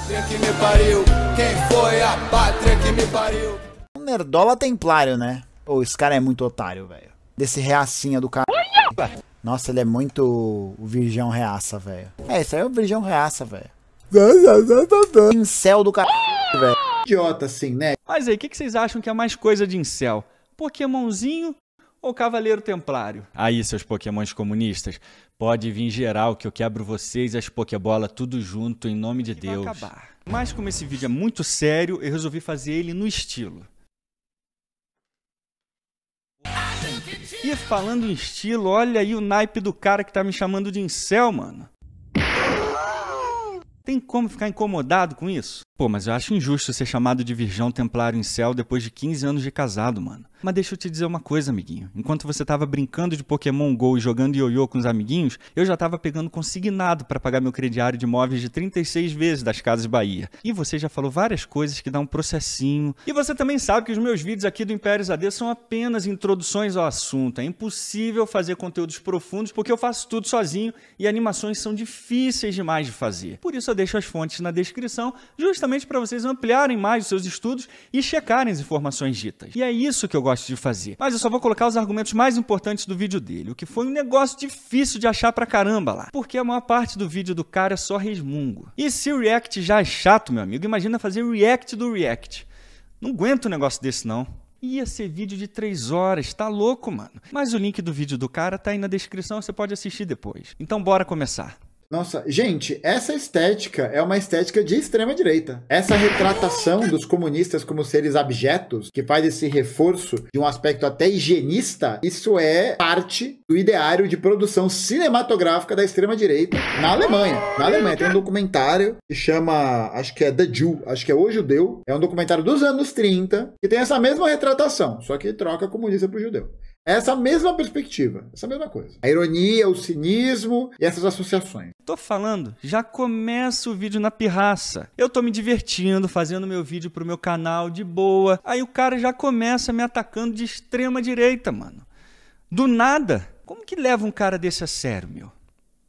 pátria que me pariu? Quem foi a pátria que me pariu? Um nerdola templário, né? Ô, esse cara é muito otário, velho. Desse reacinha do cara. Nossa, ele é muito o virgão reaça, velho. É, esse aí é o virgão reaça, velho. Incel do cara, velho. Idiota assim, né? Mas aí, o que vocês acham que é mais coisa de incel? Pokémonzinho ou Cavaleiro Templário? Aí, seus Pokémons comunistas, pode vir geral que eu quebro vocês e as Pokébola tudo junto em nome de Deus. Vai acabar. Mas como esse vídeo é muito sério, eu resolvi fazer ele no estilo. E falando em estilo, olha aí o naipe do cara que tá me chamando de incel, mano. Tem como ficar incomodado com isso? Pô, mas eu acho injusto ser chamado de virgão templário incel depois de 15 anos de casado, mano. Mas deixa eu te dizer uma coisa, amiguinho. Enquanto você tava brincando de Pokémon GO e jogando ioiô com os amiguinhos, eu já tava pegando consignado pra pagar meu crediário de imóveis de 36 vezes das Casas Bahia. E você já falou várias coisas que dá um processinho. E você também sabe que os meus vídeos aqui do Impérios AD são apenas introduções ao assunto. É impossível fazer conteúdos profundos porque eu faço tudo sozinho e animações são difíceis demais de fazer. Por isso eu deixo as fontes na descrição, justamente para vocês ampliarem mais os seus estudos e checarem as informações ditas. E é isso que eu gosto de fazer. Mas eu só vou colocar os argumentos mais importantes do vídeo dele, o que foi um negócio difícil de achar pra caramba lá, porque a maior parte do vídeo do cara é só resmungo. E se o react já é chato, meu amigo, imagina fazer react do react. Não aguento um negócio desse, não. Ia ser vídeo de 3 horas, tá louco, mano. Mas o link do vídeo do cara tá aí na descrição, você pode assistir depois. Então bora começar. Nossa, gente, essa estética é uma estética de extrema-direita. Essa retratação dos comunistas como seres abjetos, que faz esse reforço de um aspecto até higienista, isso é parte do ideário de produção cinematográfica da extrema-direita na Alemanha. Na Alemanha tem um documentário que chama, acho que é The Jew, acho que é O Judeu. É um documentário dos anos 30, que tem essa mesma retratação, só que troca comunista pro judeu. Essa mesma perspectiva, essa mesma coisa. A ironia, o cinismo e essas associações. Tô falando, já começa o vídeo na pirraça. Eu tô me divertindo, fazendo meu vídeo pro meu canal de boa. Aí o cara já começa me atacando de extrema direita, mano. Do nada. Como que leva um cara desse a sério, meu?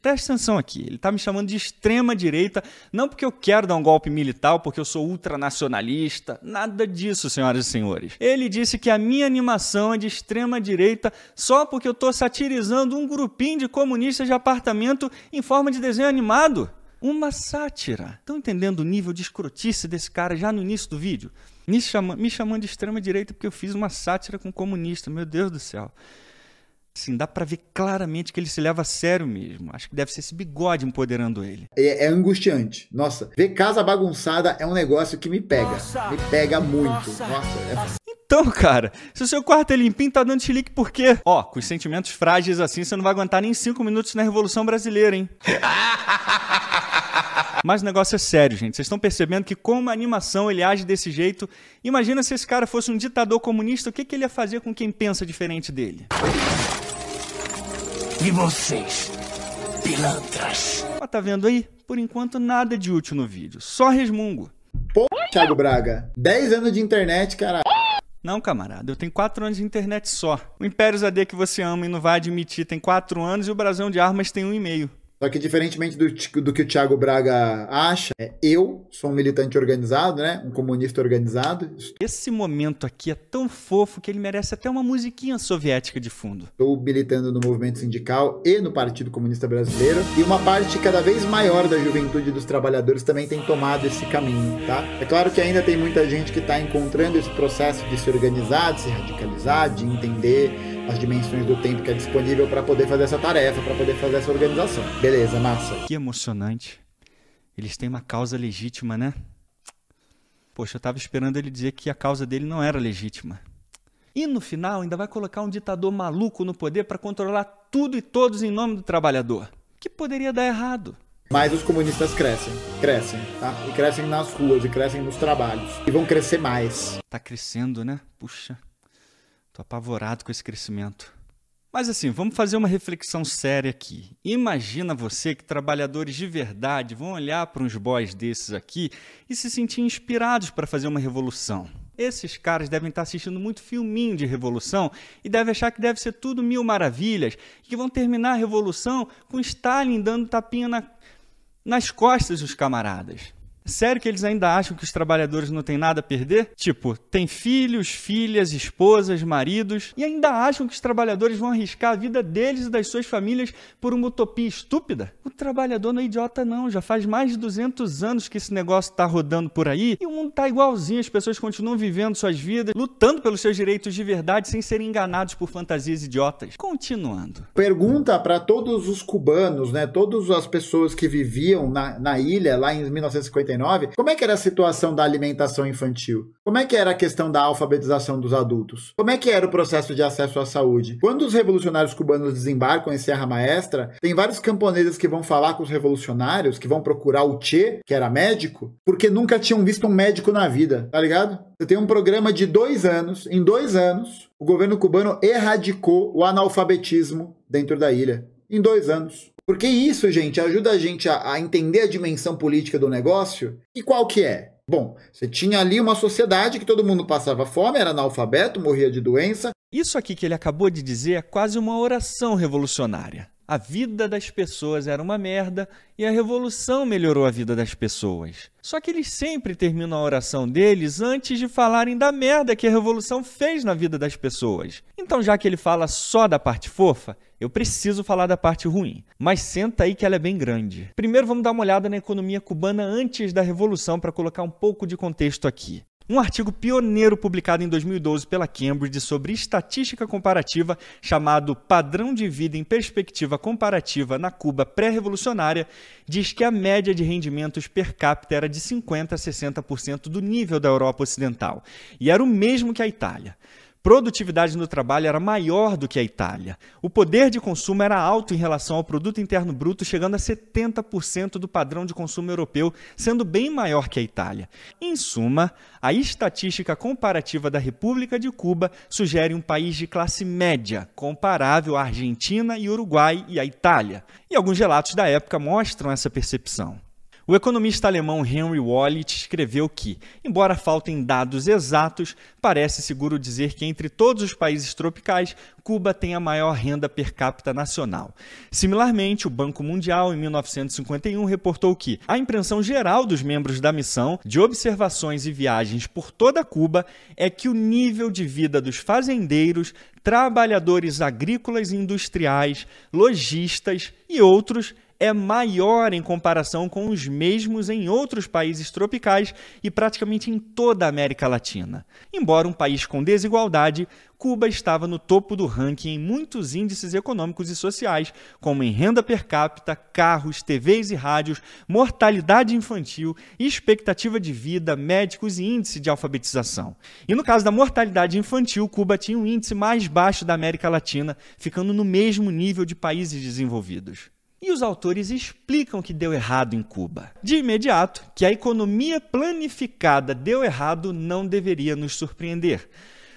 Presta atenção aqui, ele tá me chamando de extrema direita, não porque eu quero dar um golpe militar, porque eu sou ultranacionalista, nada disso, senhoras e senhores. Ele disse que a minha animação é de extrema direita só porque eu tô satirizando um grupinho de comunistas de apartamento em forma de desenho animado. Uma sátira. Estão entendendo o nível de escrotice desse cara já no início do vídeo? Me chamando de extrema direita porque eu fiz uma sátira com comunista, meu Deus do céu. Assim, dá pra ver claramente que ele se leva a sério mesmo. Acho que deve ser esse bigode empoderando ele. É angustiante. Nossa, ver casa bagunçada é um negócio que me pega. Me pega muito. Nossa, Então, cara, se o seu quarto é limpinho, tá dando chilique por quê? Ó, com os sentimentos frágeis assim, você não vai aguentar nem 5 minutos na Revolução Brasileira, hein? Mas o negócio é sério, gente. Vocês estão percebendo que com uma animação ele age desse jeito. Imagina se esse cara fosse um ditador comunista, o que ele ia fazer com quem pensa diferente dele? E vocês, pilantras? Ó, tá vendo aí? Por enquanto nada de útil no vídeo, só resmungo. Pô, Thiago Braga, 10 anos de internet, cara. Não, camarada, eu tenho 4 anos de internet só. O Impérios AD que você ama e não vai admitir tem 4 anos e o Brasão de Armas tem 1,5. Só que diferentemente do que o Thiago Braga acha, eu sou um militante organizado, né? Um comunista organizado. Esse momento aqui é tão fofo que ele merece até uma musiquinha soviética de fundo. Estou militando no movimento sindical e no Partido Comunista Brasileiro. E uma parte cada vez maior da juventude dos trabalhadores também tem tomado esse caminho, tá? É claro que ainda tem muita gente que está encontrando esse processo de se organizar, de se radicalizar, de entender as dimensões do tempo que é disponível para poder fazer essa tarefa, para poder fazer essa organização. Beleza, massa. Que emocionante. Eles têm uma causa legítima, né? Poxa, eu tava esperando ele dizer que a causa dele não era legítima. E no final ainda vai colocar um ditador maluco no poder para controlar tudo e todos em nome do trabalhador. Que poderia dar errado. Mas os comunistas crescem, tá? E crescem nas ruas, e crescem nos trabalhos. E vão crescer mais. Tá crescendo, né? Puxa. Tô apavorado com esse crescimento. Mas assim, vamos fazer uma reflexão séria aqui. Imagina você que trabalhadores de verdade vão olhar para uns boys desses aqui e se sentir inspirados para fazer uma revolução. Esses caras devem estar assistindo muito filminho de revolução e devem achar que deve ser tudo mil maravilhas e que vão terminar a revolução com Stalin dando tapinha nas costas dos camaradas. Sério que eles ainda acham que os trabalhadores não têm nada a perder? Tipo, tem filhos, filhas, esposas, maridos, e ainda acham que os trabalhadores vão arriscar a vida deles e das suas famílias por uma utopia estúpida? O trabalhador não é idiota não, já faz mais de 200 anos que esse negócio tá rodando por aí e o mundo tá igualzinho, as pessoas continuam vivendo suas vidas, lutando pelos seus direitos de verdade sem serem enganados por fantasias idiotas. Continuando. Pergunta para todos os cubanos, né, todas as pessoas que viviam na ilha lá em 1959, como é que era a situação da alimentação infantil? Como é que era a questão da alfabetização dos adultos? Como é que era o processo de acesso à saúde? Quando os revolucionários cubanos desembarcam em Serra Maestra, tem vários camponeses que vão falar com os revolucionários, que vão procurar o Che, que era médico, porque nunca tinham visto um médico na vida, tá ligado? Você tem um programa de 2 anos, em 2 anos, o governo cubano erradicou o analfabetismo dentro da ilha. Em 2 anos. Porque isso, gente, ajuda a gente a entender a dimensão política do negócio. E qual que é? Bom, você tinha ali uma sociedade que todo mundo passava fome, era analfabeto, morria de doença. Isso aqui que ele acabou de dizer é quase uma oração revolucionária. A vida das pessoas era uma merda e a revolução melhorou a vida das pessoas. Só que eles sempre terminam a oração deles antes de falarem da merda que a revolução fez na vida das pessoas. Então, já que ele fala só da parte fofa, eu preciso falar da parte ruim. Mas senta aí que ela é bem grande. Primeiro vamos dar uma olhada na economia cubana antes da revolução para colocar um pouco de contexto aqui. Um artigo pioneiro publicado em 2012 pela Cambridge sobre estatística comparativa chamado Padrão de Vida em Perspectiva Comparativa na Cuba Pré-Revolucionária diz que a média de rendimentos per capita era de 50% a 60% do nível da Europa Ocidental e era o mesmo que a Itália. Produtividade no trabalho era maior do que a Itália. O poder de consumo era alto em relação ao produto interno bruto, chegando a 70% do padrão de consumo europeu, sendo bem maior que a Itália. Em suma, a estatística comparativa da República de Cuba sugere um país de classe média, comparável à Argentina e Uruguai e à Itália. E alguns relatos da época mostram essa percepção. O economista alemão Henry Wallich escreveu que, embora faltem dados exatos, parece seguro dizer que entre todos os países tropicais, Cuba tem a maior renda per capita nacional. Similarmente, o Banco Mundial, em 1951, reportou que a impressão geral dos membros da missão de observações e viagens por toda Cuba é que o nível de vida dos fazendeiros, trabalhadores agrícolas e industriais, lojistas e outros é maior em comparação com os mesmos em outros países tropicais e praticamente em toda a América Latina. Embora um país com desigualdade, Cuba estava no topo do ranking em muitos índices econômicos e sociais, como em renda per capita, carros, TVs e rádios, mortalidade infantil, expectativa de vida, médicos e índice de alfabetização. E no caso da mortalidade infantil, Cuba tinha um índice mais baixo da América Latina, ficando no mesmo nível de países desenvolvidos. E os autores explicam que deu errado em Cuba. De imediato, que a economia planificada deu errado não deveria nos surpreender.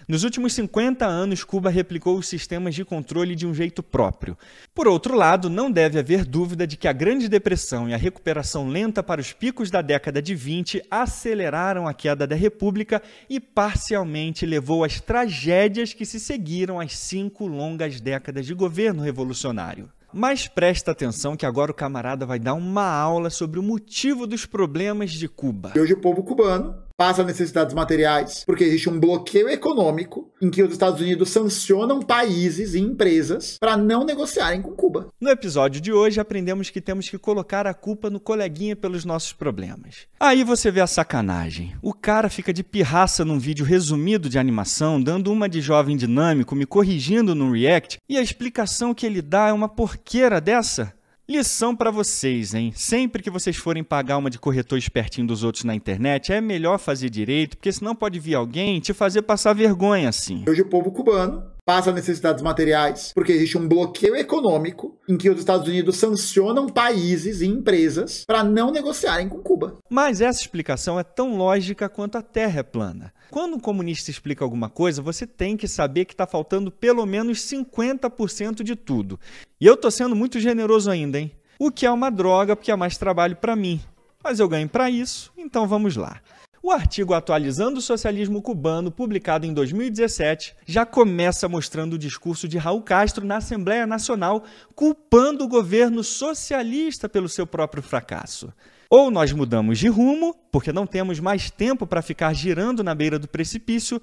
Nos últimos 50 anos, Cuba replicou os sistemas de controle de um jeito próprio. Por outro lado, não deve haver dúvida de que a Grande Depressão e a recuperação lenta para os picos da década de 20 aceleraram a queda da República e parcialmente levou às tragédias que se seguiram às 5 longas décadas de governo revolucionário. Mas presta atenção que agora o camarada vai dar uma aula sobre o motivo dos problemas de Cuba. E hoje o povo cubano passa necessidades materiais, porque existe um bloqueio econômico em que os Estados Unidos sancionam países e empresas para não negociarem com Cuba. No episódio de hoje, aprendemos que temos que colocar a culpa no coleguinha pelos nossos problemas. Aí você vê a sacanagem. O cara fica de pirraça num vídeo resumido de animação, dando uma de jovem dinâmico, me corrigindo no react, e a explicação que ele dá é uma porqueira dessa? Lição pra vocês, hein? Sempre que vocês forem pagar uma de corretor espertinho dos outros na internet, é melhor fazer direito, porque senão pode vir alguém te fazer passar vergonha assim. Hoje o povo cubano passa necessidades materiais, porque existe um bloqueio econômico em que os Estados Unidos sancionam países e empresas para não negociarem com Cuba. Mas essa explicação é tão lógica quanto a Terra é plana. Quando um comunista explica alguma coisa, você tem que saber que está faltando pelo menos 50% de tudo. E eu tô sendo muito generoso ainda, hein? O que é uma droga, porque é mais trabalho para mim. Mas eu ganho para isso, então vamos lá. O artigo Atualizando o Socialismo Cubano, publicado em 2017, já começa mostrando o discurso de Raul Castro na Assembleia Nacional, culpando o governo socialista pelo seu próprio fracasso. Ou nós mudamos de rumo, porque não temos mais tempo para ficar girando na beira do precipício,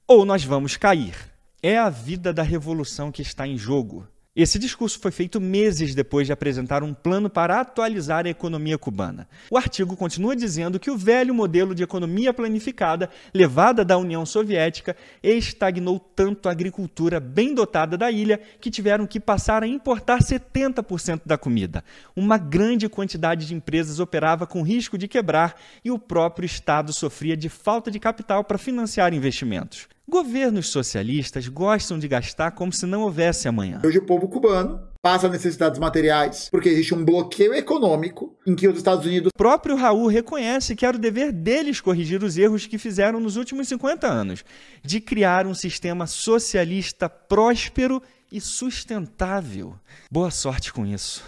ou nós vamos cair. É a vida da revolução que está em jogo. Esse discurso foi feito meses depois de apresentar um plano para atualizar a economia cubana. O artigo continua dizendo que o velho modelo de economia planificada, levada da União Soviética, estagnou tanto a agricultura bem dotada da ilha que tiveram que passar a importar 70% da comida. Uma grande quantidade de empresas operava com risco de quebrar e o próprio Estado sofria de falta de capital para financiar investimentos. Governos socialistas gostam de gastar como se não houvesse amanhã. Hoje o povo cubano passa necessidades materiais porque existe um bloqueio econômico em que os Estados Unidos... O próprio Raul reconhece que era o dever deles corrigir os erros que fizeram nos últimos 50 anos, de criar um sistema socialista próspero e sustentável. Boa sorte com isso.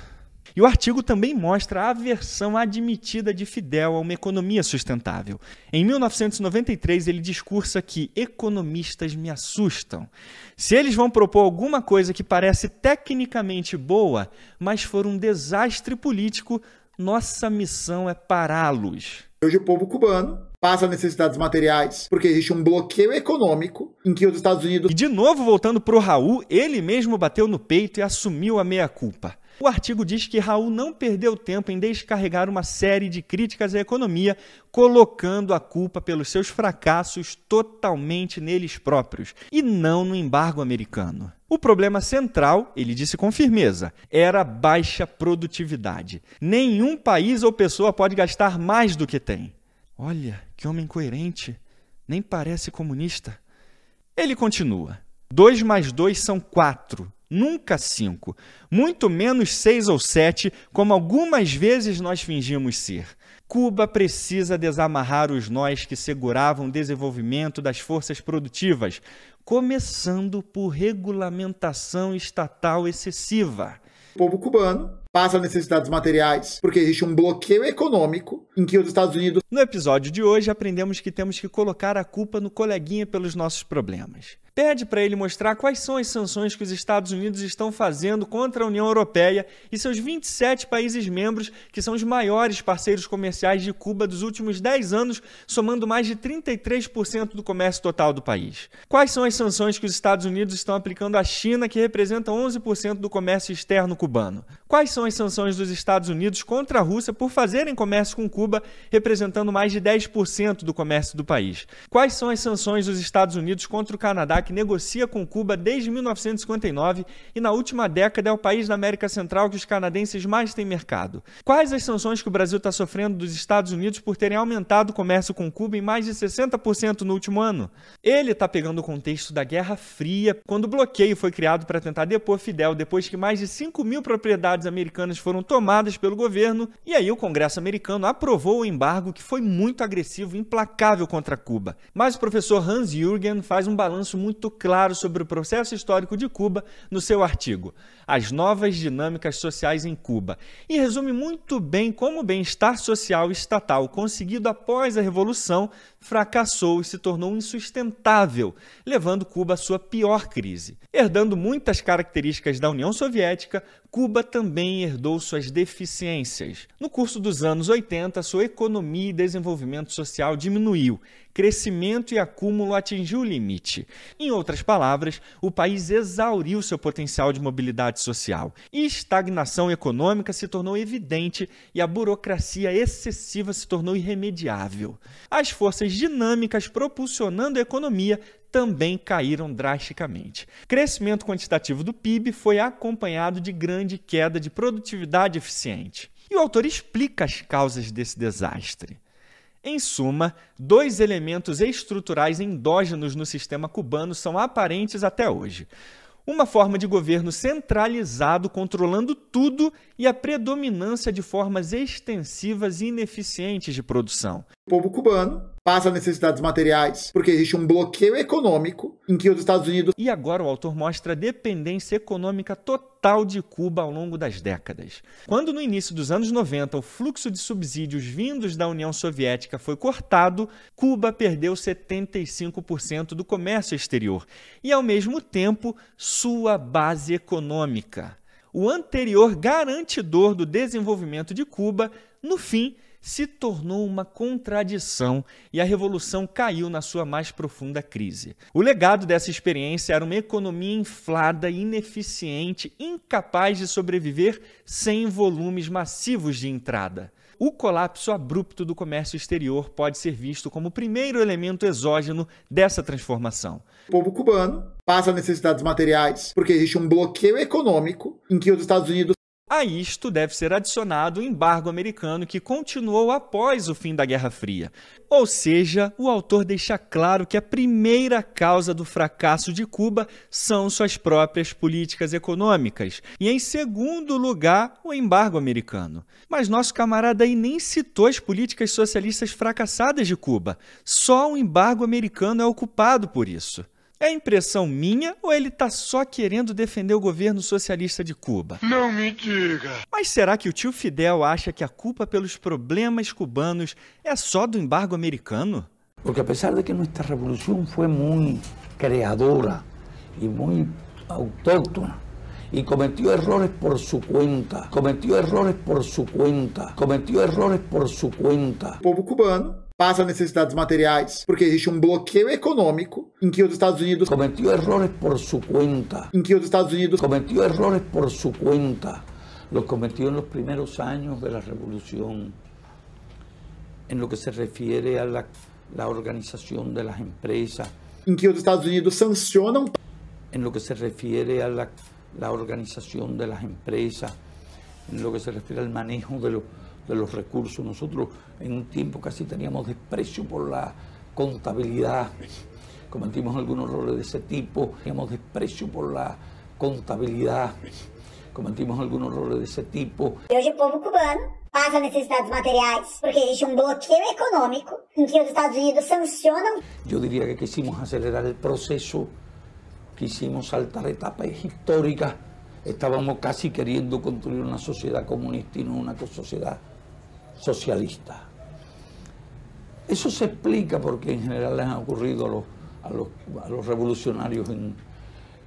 E o artigo também mostra a aversão admitida de Fidel a uma economia sustentável. Em 1993, ele discursa que economistas me assustam. Se eles vão propor alguma coisa que parece tecnicamente boa, mas for um desastre político, nossa missão é pará-los. Hoje o povo cubano passa necessidades materiais porque existe um bloqueio econômico em que os Estados Unidos... E de novo, voltando para o Raul, ele mesmo bateu no peito e assumiu a meia-culpa. O artigo diz que Raul não perdeu tempo em descarregar uma série de críticas à economia, colocando a culpa pelos seus fracassos totalmente neles próprios, e não no embargo americano. O problema central, ele disse com firmeza, era a baixa produtividade. Nenhum país ou pessoa pode gastar mais do que tem. Olha, que homem coerente, nem parece comunista. Ele continua, 2 mais 2 são 4. Nunca 5, muito menos 6 ou 7, como algumas vezes nós fingimos ser. Cuba precisa desamarrar os nós que seguravam o desenvolvimento das forças produtivas, começando por regulamentação estatal excessiva. O povo cubano passa necessidades materiais porque existe um bloqueio econômico em que os Estados Unidos... No episódio de hoje, aprendemos que temos que colocar a culpa no coleguinha pelos nossos problemas. Pede para ele mostrar quais são as sanções que os Estados Unidos estão fazendo contra a União Europeia e seus 27 países membros, que são os maiores parceiros comerciais de Cuba dos últimos 10 anos, somando mais de 33% do comércio total do país. Quais são as sanções que os Estados Unidos estão aplicando à China, que representa 11% do comércio externo cubano? Quais são as sanções dos Estados Unidos contra a Rússia por fazerem comércio com Cuba, representando mais de 10% do comércio do país? Quais são as sanções dos Estados Unidos contra o Canadá, que negocia com Cuba desde 1959 e na última década é o país da América Central que os canadenses mais têm mercado? Quais as sanções que o Brasil está sofrendo dos Estados Unidos por terem aumentado o comércio com Cuba em mais de 60% no último ano? Ele está pegando o contexto da Guerra Fria, quando o bloqueio foi criado para tentar depor Fidel depois que mais de 5.000 propriedades americanas foram tomadas pelo governo, e aí o Congresso americano aprovou o embargo que foi muito agressivo e implacável contra Cuba. Mas o professor Hans Jürgen faz um balanço muito claro sobre o processo histórico de Cuba no seu artigo As Novas Dinâmicas Sociais em Cuba, e resume muito bem como o bem-estar social estatal conseguido após a Revolução fracassou e se tornou insustentável, levando Cuba à sua pior crise. Herdando muitas características da União Soviética, Cuba também herdou suas deficiências. No curso dos anos 80, sua economia e desenvolvimento social diminuiu, crescimento e acúmulo atingiu o limite. Em outras palavras, o país exauriu seu potencial de mobilidade social, e estagnação econômica se tornou evidente e a burocracia excessiva se tornou irremediável. As forças dinâmicas propulsionando a economia também caíram drasticamente. Crescimento quantitativo do PIB foi acompanhado de grande queda de produtividade eficiente. E o autor explica as causas desse desastre. Em suma, 2 elementos estruturais endógenos no sistema cubano são aparentes até hoje. Uma forma de governo centralizado controlando tudo e a predominância de formas extensivas e ineficientes de produção. O povo cubano passa necessidades materiais porque existe um bloqueio econômico em que os Estados Unidos... E agora o autor mostra a dependência econômica total de Cuba ao longo das décadas. Quando no início dos anos 90 o fluxo de subsídios vindos da União Soviética foi cortado, Cuba perdeu 75% do comércio exterior e, ao mesmo tempo, sua base econômica. O anterior garantidor do desenvolvimento de Cuba, no fim, se tornou uma contradição e a revolução caiu na sua mais profunda crise. O legado dessa experiência era uma economia inflada, ineficiente, incapaz de sobreviver sem volumes massivos de entrada. O colapso abrupto do comércio exterior pode ser visto como o primeiro elemento exógeno dessa transformação. O povo cubano passa necessidades materiais porque existe um bloqueio econômico em que os Estados Unidos... A isto deve ser adicionado o embargo americano que continuou após o fim da Guerra Fria. Ou seja, o autor deixa claro que a primeira causa do fracasso de Cuba são suas próprias políticas econômicas e, em segundo lugar, o embargo americano. Mas nosso camarada aí nem citou as políticas socialistas fracassadas de Cuba. Só o embargo americano é o culpado por isso. É impressão minha ou ele tá só querendo defender o governo socialista de Cuba? Não me diga. Mas será que o tio Fidel acha que a culpa pelos problemas cubanos é só do embargo americano? Porque a pesar de que nuestra revolución fue muy creadora y muy autóctona y cometió errores por su cuenta, O povo cubano passa necessidades materiais porque existe um bloqueio econômico em que os Estados Unidos... cometió errores por su cuenta. Los cometió en los primeros años de la revolución, en lo que se refiere a la organización de las empresas. Em que os Estados Unidos sancionam... En lo que se refiere a la organización de las empresas, en lo que se refiere al manejo de los recursos. Nosotros en un tiempo casi teníamos desprecio por la contabilidad, cometimos algunos errores de ese tipo, teníamos desprecio por la contabilidad, cometimos algunos errores de ese tipo. Hoje o povo cubano passa necessidades materiais porque existe um bloqueio econômico em que os Estados Unidos sancionam. Yo diría que quisimos acelerar el proceso, quisimos saltar etapas históricas, estábamos casi queriendo construir una sociedad comunista y no una sociedad socialista. Eso se explica porque en general les ha ocurrido a los revolucionarios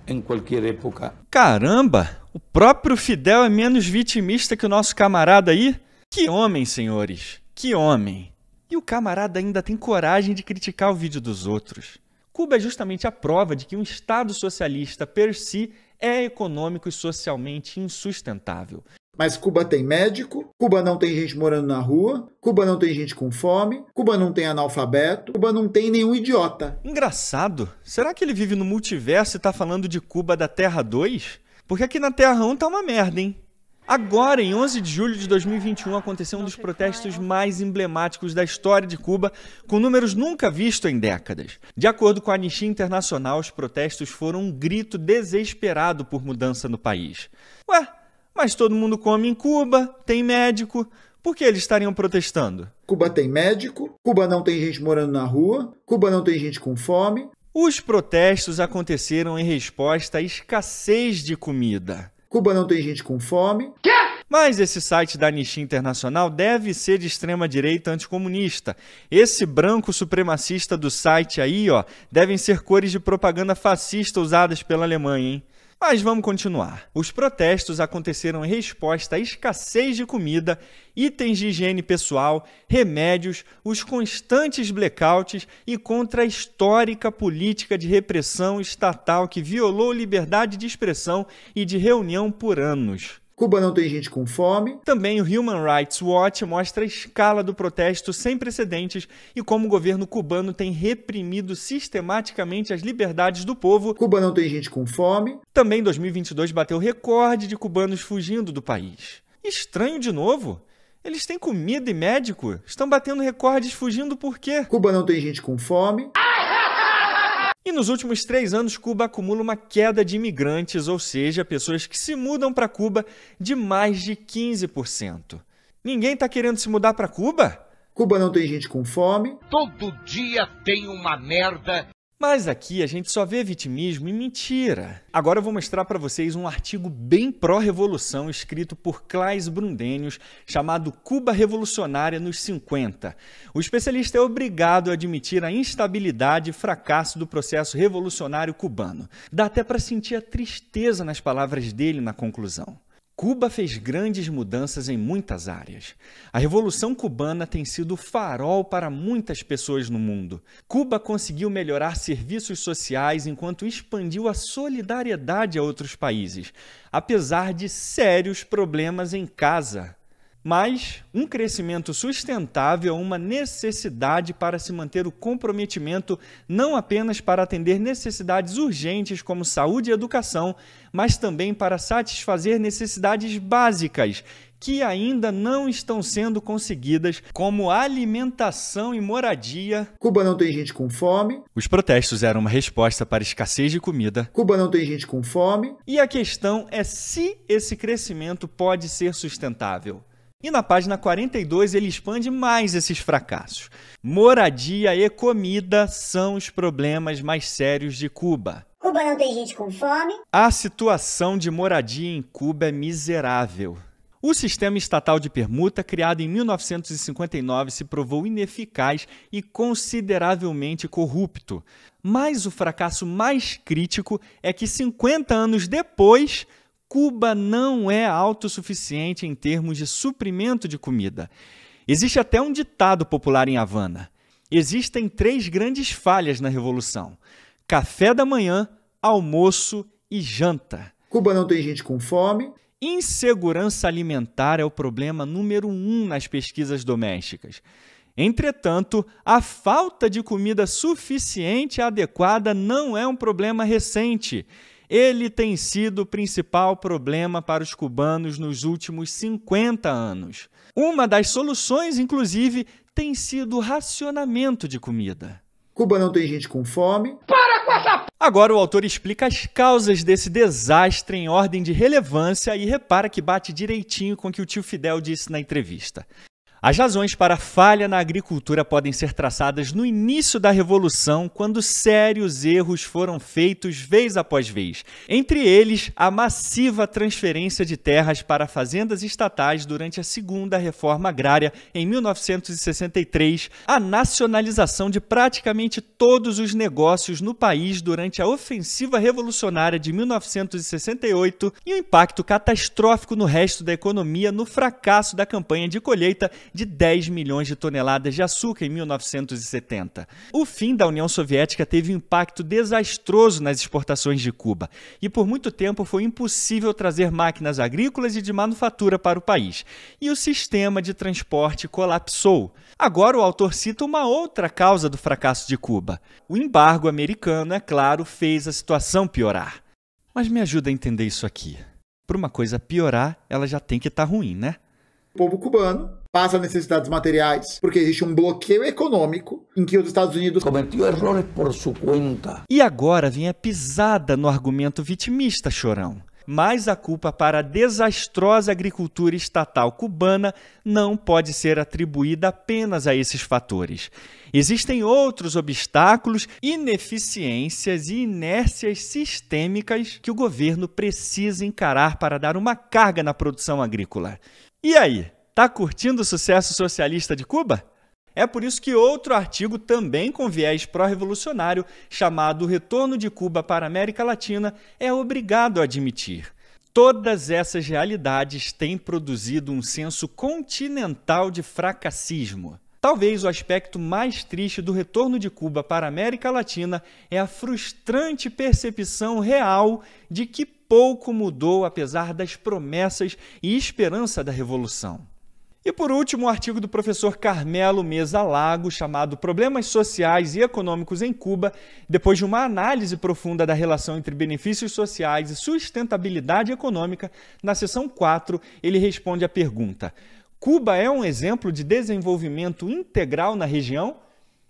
en cualquier época. Caramba! O próprio Fidel é menos vitimista que o nosso camarada aí? Que homem, senhores! Que homem! E o camarada ainda tem coragem de criticar o vídeo dos outros. Cuba é justamente a prova de que um Estado socialista per si é econômico e socialmente insustentável. Mas Cuba tem médico, Cuba não tem gente morando na rua, Cuba não tem gente com fome, Cuba não tem analfabeto, Cuba não tem nenhum idiota. Engraçado. Será que ele vive no multiverso e tá falando de Cuba da Terra 2? Porque aqui na Terra 1 tá uma merda, hein? Agora, em 11 de julho de 2021, aconteceu um dos protestos mais emblemáticos da história de Cuba, com números nunca vistos em décadas. De acordo com a Anistia Internacional, os protestos foram um grito desesperado por mudança no país. Ué, mas todo mundo come em Cuba, tem médico, por que eles estariam protestando? Cuba tem médico, Cuba não tem gente morando na rua, Cuba não tem gente com fome. Os protestos aconteceram em resposta à escassez de comida. Cuba não tem gente com fome. Mas esse site da Anistia Internacional deve ser de extrema-direita anticomunista. Esse branco supremacista do site aí, ó, devem ser cores de propaganda fascista usadas pela Alemanha, hein? Mas vamos continuar. Os protestos aconteceram em resposta à escassez de comida, itens de higiene pessoal, remédios, os constantes blackouts e contra a histórica política de repressão estatal que violou liberdade de expressão e de reunião por anos. Cuba não tem gente com fome. Também o Human Rights Watch mostra a escala do protesto sem precedentes e como o governo cubano tem reprimido sistematicamente as liberdades do povo. Cuba não tem gente com fome. Também 2022 bateu recorde de cubanos fugindo do país. Estranho de novo. Eles têm comida e médico. Estão batendo recordes fugindo por quê? Cuba não tem gente com fome. E nos últimos 3 anos, Cuba acumula uma queda de imigrantes, ou seja, pessoas que se mudam para Cuba, de mais de 15%. Ninguém está querendo se mudar para Cuba? Cuba não tem gente com fome. Todo dia tem uma merda. Mas aqui a gente só vê vitimismo e mentira. Agora eu vou mostrar para vocês um artigo bem pró-revolução escrito por Claes Brundenius, chamado Cuba Revolucionária nos 50. O especialista é obrigado a admitir a instabilidade e fracasso do processo revolucionário cubano. Dá até para sentir a tristeza nas palavras dele na conclusão. Cuba fez grandes mudanças em muitas áreas. A Revolução Cubana tem sido farol para muitas pessoas no mundo. Cuba conseguiu melhorar serviços sociais enquanto expandiu a solidariedade a outros países, apesar de sérios problemas em casa. Mas um crescimento sustentável é uma necessidade para se manter o comprometimento não apenas para atender necessidades urgentes como saúde e educação, mas também para satisfazer necessidades básicas que ainda não estão sendo conseguidas, como alimentação e moradia. Cuba não tem gente com fome. Os protestos eram uma resposta para a escassez de comida. Cuba não tem gente com fome. E a questão é se esse crescimento pode ser sustentável. E na página 42 ele expande mais esses fracassos. Moradia e comida são os problemas mais sérios de Cuba. Cuba não tem gente com fome. A situação de moradia em Cuba é miserável. O sistema estatal de permuta, criado em 1959, se provou ineficaz e consideravelmente corrupto. Mas o fracasso mais crítico é que 50 anos depois, Cuba não é autossuficiente em termos de suprimento de comida. Existe até um ditado popular em Havana. Existem 3 grandes falhas na Revolução: café da manhã, almoço e janta. Cuba não tem gente com fome. Insegurança alimentar é o problema número 1 nas pesquisas domésticas. Entretanto, a falta de comida suficiente e adequada não é um problema recente. Ele tem sido o principal problema para os cubanos nos últimos 50 anos. Uma das soluções, inclusive, tem sido o racionamento de comida. Cuba não tem gente com fome. Agora o autor explica as causas desse desastre em ordem de relevância e repara que bate direitinho com o que o tio Fidel disse na entrevista. As razões para a falha na agricultura podem ser traçadas no início da Revolução, quando sérios erros foram feitos vez após vez. Entre eles, a massiva transferência de terras para fazendas estatais durante a Segunda Reforma Agrária, em 1963, a nacionalização de praticamente todos os negócios no país durante a Ofensiva Revolucionária de 1968 e o impacto catastrófico no resto da economia no fracasso da campanha de colheita de 10 milhões de toneladas de açúcar em 1970. O fim da União Soviética teve um impacto desastroso nas exportações de Cuba e por muito tempo foi impossível trazer máquinas agrícolas e de manufatura para o país. E o sistema de transporte colapsou. Agora o autor cita uma outra causa do fracasso de Cuba. O embargo americano, é claro, fez a situação piorar. Mas me ajuda a entender isso aqui. Para uma coisa piorar, ela já tem que estar ruim, né? O povo cubano passa necessidades materiais porque existe um bloqueio econômico em que os Estados Unidos Cometeu errores por sua conta. E agora vem a pisada no argumento vitimista, chorão. Mas a culpa para a desastrosa agricultura estatal cubana não pode ser atribuída apenas a esses fatores. Existem outros obstáculos, ineficiências e inércias sistêmicas que o governo precisa encarar para dar uma carga na produção agrícola. E aí, tá curtindo o sucesso socialista de Cuba? É por isso que outro artigo também com viés pró-revolucionário, chamado O Retorno de Cuba para a América Latina, é obrigado a admitir. Todas essas realidades têm produzido um senso continental de fracassismo. Talvez o aspecto mais triste do retorno de Cuba para a América Latina é a frustrante percepção real de que pouco mudou apesar das promessas e esperança da Revolução. E por último, o artigo do professor Carmelo Mesa Lago, chamado Problemas Sociais e Econômicos em Cuba, depois de uma análise profunda da relação entre benefícios sociais e sustentabilidade econômica, na seção 4, ele responde à pergunta: Cuba é um exemplo de desenvolvimento integral na região?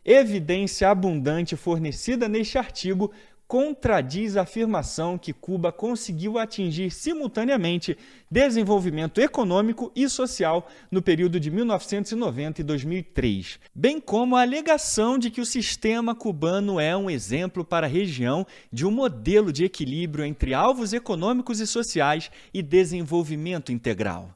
Evidência abundante fornecida neste artigo contradiz a afirmação que Cuba conseguiu atingir simultaneamente desenvolvimento econômico e social no período de 1990 e 2003, bem como a alegação de que o sistema cubano é um exemplo para a região de um modelo de equilíbrio entre alvos econômicos e sociais e desenvolvimento integral.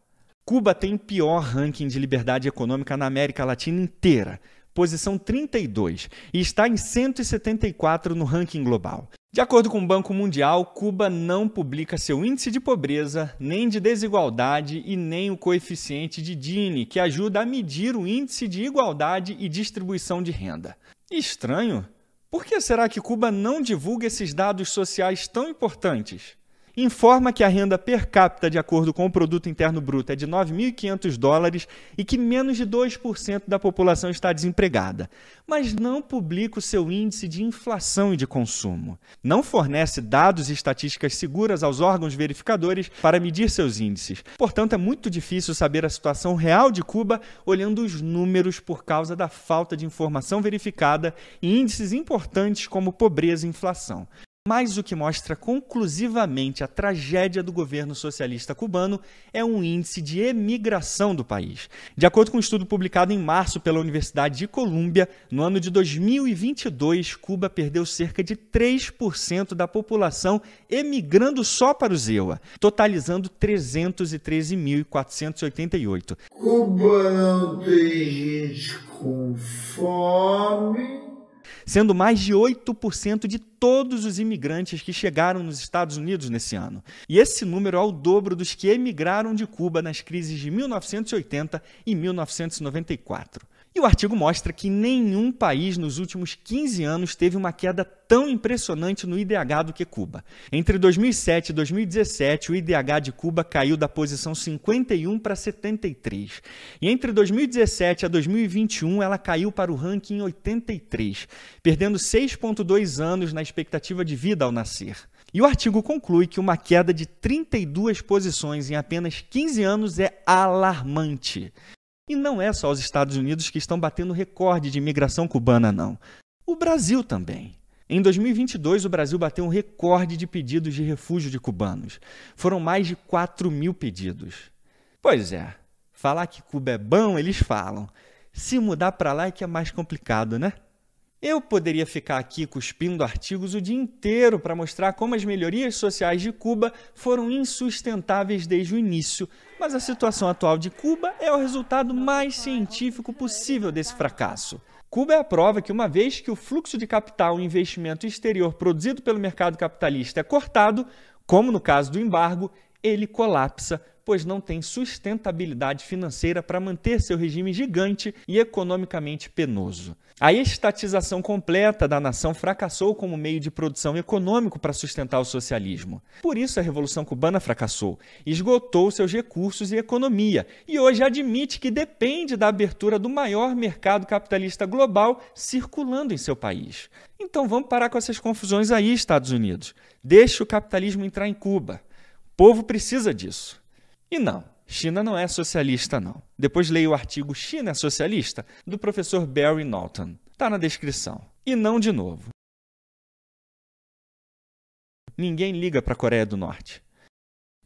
Cuba tem o pior ranking de liberdade econômica na América Latina inteira, posição 32, e está em 174 no ranking global. De acordo com o Banco Mundial, Cuba não publica seu índice de pobreza, nem de desigualdade e nem o coeficiente de Gini, que ajuda a medir o índice de igualdade e distribuição de renda. Estranho? Por que será que Cuba não divulga esses dados sociais tão importantes? Informa que a renda per capita, de acordo com o Produto Interno Bruto, é de $9.500 e que menos de 2% da população está desempregada, mas não publica o seu índice de inflação e de consumo. Não fornece dados e estatísticas seguras aos órgãos verificadores para medir seus índices. Portanto, é muito difícil saber a situação real de Cuba olhando os números por causa da falta de informação verificada e índices importantes como pobreza e inflação. Mas o que mostra conclusivamente a tragédia do governo socialista cubano é um índice de emigração do país. De acordo com um estudo publicado em março pela Universidade de Colômbia, no ano de 2022, Cuba perdeu cerca de 3% da população emigrando só para o ZEUA, totalizando 313.488. Cuba não tem gente com fome. Sendo mais de 8% de todos os imigrantes que chegaram nos Estados Unidos nesse ano. E esse número é o dobro dos que emigraram de Cuba nas crises de 1980 e 1994. E o artigo mostra que nenhum país nos últimos 15 anos teve uma queda tão impressionante no IDH do que Cuba. Entre 2007 e 2017, o IDH de Cuba caiu da posição 51 para 73. E entre 2017 a 2021, ela caiu para o ranking 83, perdendo 6,2 anos na expectativa de vida ao nascer. E o artigo conclui que uma queda de 32 posições em apenas 15 anos é alarmante. E não é só os Estados Unidos que estão batendo recorde de imigração cubana, não. O Brasil também. Em 2022, o Brasil bateu um recorde de pedidos de refúgio de cubanos. Foram mais de 4.000 pedidos. Pois é, falar que Cuba é bom, eles falam. Se mudar para lá é que é mais complicado, né? Eu poderia ficar aqui cuspindo artigos o dia inteiro para mostrar como as melhorias sociais de Cuba foram insustentáveis desde o início, mas a situação atual de Cuba é o resultado mais científico possível desse fracasso. Cuba é a prova que, uma vez que o fluxo de capital e investimento exterior produzido pelo mercado capitalista é cortado, como no caso do embargo, ele colapsa, pois não tem sustentabilidade financeira para manter seu regime gigante e economicamente penoso. A estatização completa da nação fracassou como meio de produção econômico para sustentar o socialismo. Por isso a Revolução Cubana fracassou, esgotou seus recursos e economia, e hoje admite que depende da abertura do maior mercado capitalista global circulando em seu país. Então vamos parar com essas confusões aí, Estados Unidos. Deixe o capitalismo entrar em Cuba. O povo precisa disso. E não, China não é socialista, não. Depois leia o artigo China é Socialista, do professor Barry Norton. Está na descrição. E não de novo. Ninguém liga para a Coreia do Norte.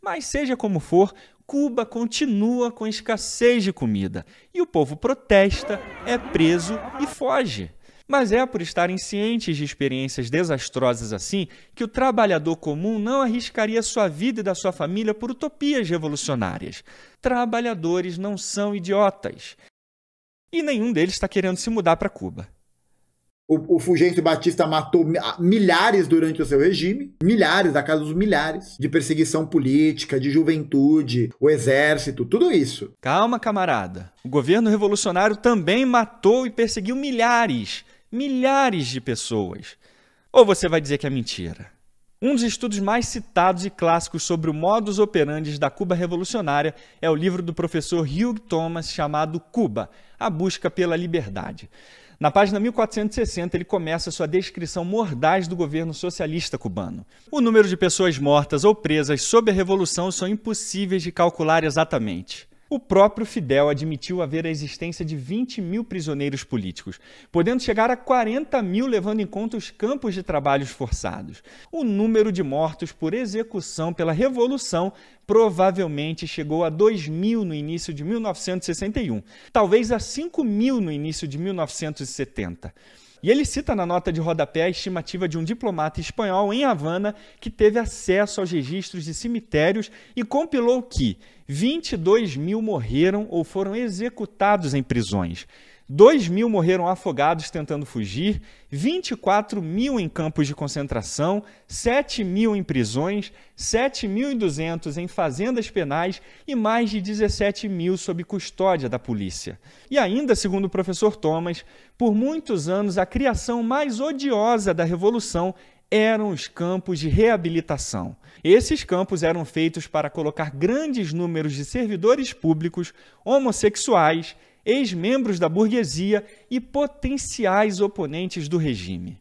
Mas seja como for, Cuba continua com escassez de comida. E o povo protesta, é preso e foge. Mas é por estarem cientes de experiências desastrosas assim que o trabalhador comum não arriscaria sua vida e da sua família por utopias revolucionárias. Trabalhadores não são idiotas. E nenhum deles está querendo se mudar para Cuba. O Fulgêncio Batista matou milhares durante o seu regime, milhares, da casa dos milhares, de perseguição política, de juventude, o exército, tudo isso. Calma, camarada. O governo revolucionário também matou e perseguiu milhares de pessoas. Ou você vai dizer que é mentira? Um dos estudos mais citados e clássicos sobre o modus operandi da Cuba revolucionária é o livro do professor Hugh Thomas chamado Cuba, A Busca pela Liberdade. Na página 1460, ele começa sua descrição mordaz do governo socialista cubano. O número de pessoas mortas ou presas sob a Revolução são impossíveis de calcular exatamente. O próprio Fidel admitiu haver a existência de 20.000 prisioneiros políticos, podendo chegar a 40.000 levando em conta os campos de trabalhos forçados. O número de mortos por execução pela Revolução provavelmente chegou a 2.000 no início de 1961, talvez a 5.000 no início de 1970. E ele cita na nota de rodapé a estimativa de um diplomata espanhol em Havana que teve acesso aos registros de cemitérios e compilou que 22.000 morreram ou foram executados em prisões. 2.000 morreram afogados tentando fugir, 24.000 em campos de concentração, 7.000 em prisões, 7.200 em fazendas penais e mais de 17.000 sob custódia da polícia. E ainda, segundo o professor Thomas, por muitos anos a criação mais odiosa da Revolução eram os campos de reabilitação. Esses campos eram feitos para colocar grandes números de servidores públicos, homossexuais, ex-membros da burguesia e potenciais oponentes do regime.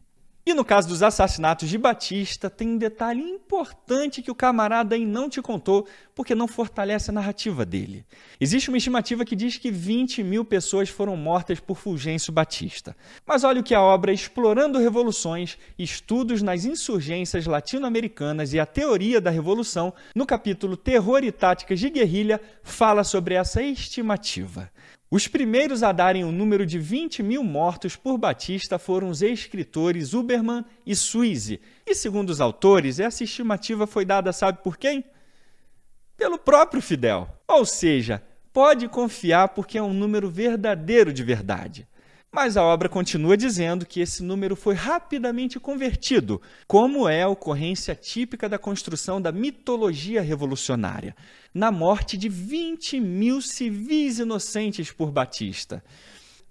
E no caso dos assassinatos de Batista, tem um detalhe importante que o camarada aí não te contou, porque não fortalece a narrativa dele. Existe uma estimativa que diz que 20.000 pessoas foram mortas por Fulgêncio Batista. Mas olha o que a obra Explorando Revoluções, Estudos nas Insurgências Latino-Americanas e a Teoria da Revolução, no capítulo Terror e Táticas de Guerrilha, fala sobre essa estimativa. Os primeiros a darem o número de 20.000 mortos por Batista foram os escritores Huberman e Suisse. E segundo os autores, essa estimativa foi dada sabe por quem? Pelo próprio Fidel. Ou seja, pode confiar porque é um número verdadeiro de verdade. Mas a obra continua dizendo que esse número foi rapidamente convertido, como é a ocorrência típica da construção da mitologia revolucionária, na morte de 20.000 civis inocentes por Batista.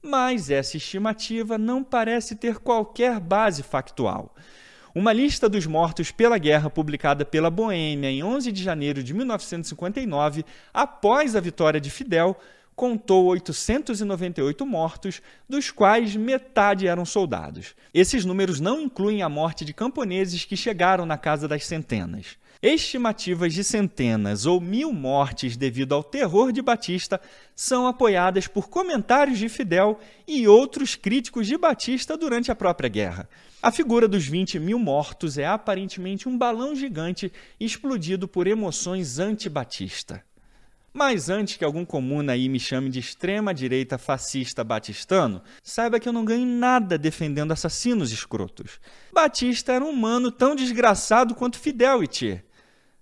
Mas essa estimativa não parece ter qualquer base factual. Uma lista dos mortos pela guerra publicada pela Boêmia em 11 de janeiro de 1959, após a vitória de Fidel, contou 898 mortos, dos quais metade eram soldados. Esses números não incluem a morte de camponeses que chegaram na casa das centenas. Estimativas de centenas ou 1.000 mortes devido ao terror de Batista são apoiadas por comentários de Fidel e outros críticos de Batista durante a própria guerra. A figura dos 20.000 mortos é aparentemente um balão gigante explodido por emoções anti-Batista. Mas antes que algum comuna aí me chame de extrema-direita fascista batistano, saiba que eu não ganho nada defendendo assassinos escrotos. Batista era um humano tão desgraçado quanto Fidel e Che.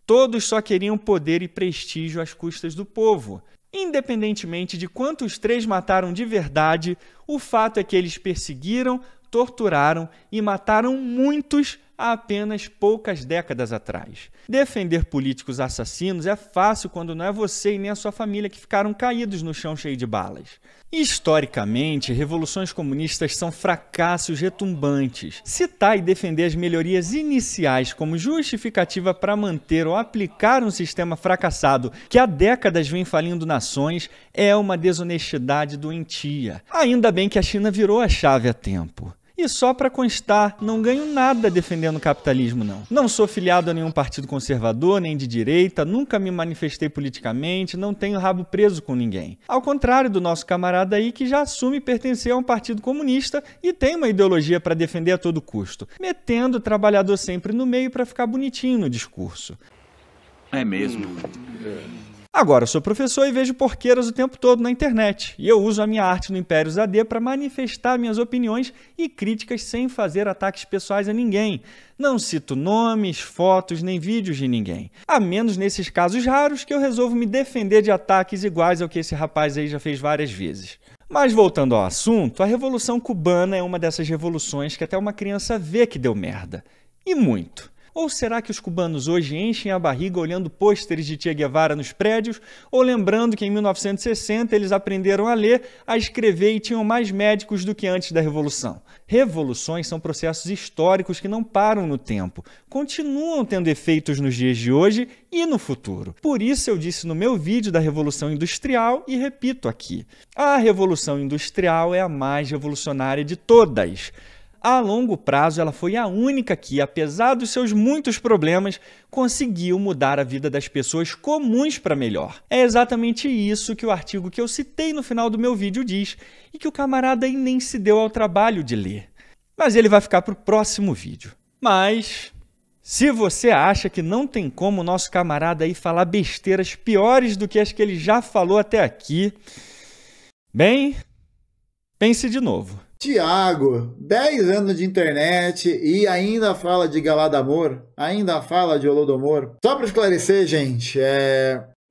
Todos só queriam poder e prestígio às custas do povo. Independentemente de quantos três mataram de verdade, o fato é que eles perseguiram, torturaram e mataram muitos há apenas poucas décadas atrás. Defender políticos assassinos é fácil quando não é você e nem a sua família que ficaram caídos no chão cheio de balas. Historicamente, revoluções comunistas são fracassos retumbantes. Citar e defender as melhorias iniciais como justificativa para manter ou aplicar um sistema fracassado que há décadas vem falindo nações é uma desonestidade doentia. Ainda bem que a China virou a chave a tempo. E só para constar, não ganho nada defendendo o capitalismo, não. Não sou filiado a nenhum partido conservador, nem de direita, nunca me manifestei politicamente, não tenho rabo preso com ninguém. Ao contrário do nosso camarada aí que já assume pertencer a um partido comunista e tem uma ideologia para defender a todo custo, metendo o trabalhador sempre no meio para ficar bonitinho no discurso. É mesmo. Agora, eu sou professor e vejo porqueiras o tempo todo na internet. E eu uso a minha arte no Impérios AD para manifestar minhas opiniões e críticas sem fazer ataques pessoais a ninguém. Não cito nomes, fotos, nem vídeos de ninguém. A menos nesses casos raros que eu resolvo me defender de ataques iguais ao que esse rapaz aí já fez várias vezes. Mas voltando ao assunto, a Revolução Cubana é uma dessas revoluções que até uma criança vê que deu merda. E muito. Ou será que os cubanos hoje enchem a barriga olhando pôsteres de Che Guevara nos prédios, ou lembrando que em 1960 eles aprenderam a ler, a escrever e tinham mais médicos do que antes da Revolução? Revoluções são processos históricos que não param no tempo, continuam tendo efeitos nos dias de hoje e no futuro. Por isso eu disse no meu vídeo da Revolução Industrial e repito aqui. A Revolução Industrial é a mais revolucionária de todas. A longo prazo, ela foi a única que, apesar dos seus muitos problemas, conseguiu mudar a vida das pessoas comuns para melhor. É exatamente isso que o artigo que eu citei no final do meu vídeo diz, e que o camarada aí nem se deu ao trabalho de ler. Mas ele vai ficar para o próximo vídeo. Mas, se você acha que não tem como o nosso camarada aí falar besteiras piores do que as que ele já falou até aqui, bem, pense de novo. Tiago, 10 anos de internet e ainda fala de Galadamor, ainda fala de Holodomor. Só para esclarecer, gente,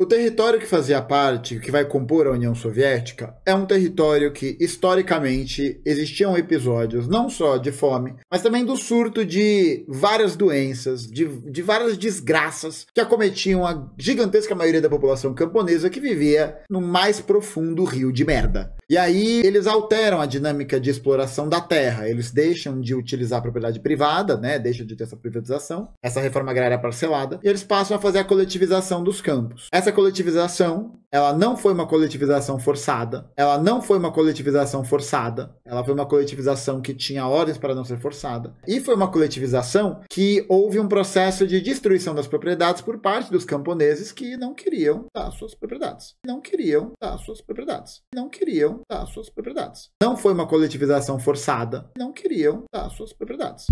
O território que fazia parte, que vai compor a União Soviética, é um território que, historicamente, existiam episódios não só de fome, mas também do surto de várias doenças, de várias desgraças que acometiam a gigantesca maioria da população camponesa que vivia no mais profundo rio de merda. E aí eles alteram a dinâmica de exploração da terra, eles deixam de utilizar a propriedade privada, né? Deixam de ter essa privatização, essa reforma agrária parcelada, e eles passam a fazer a coletivização dos campos. Essa coletivização, ela não foi uma coletivização forçada, ela foi uma coletivização que tinha ordens para não ser forçada, e foi uma coletivização que houve um processo de destruição das propriedades por parte dos camponeses que não queriam dar suas propriedades. Não foi uma coletivização forçada, não queriam dar suas propriedades.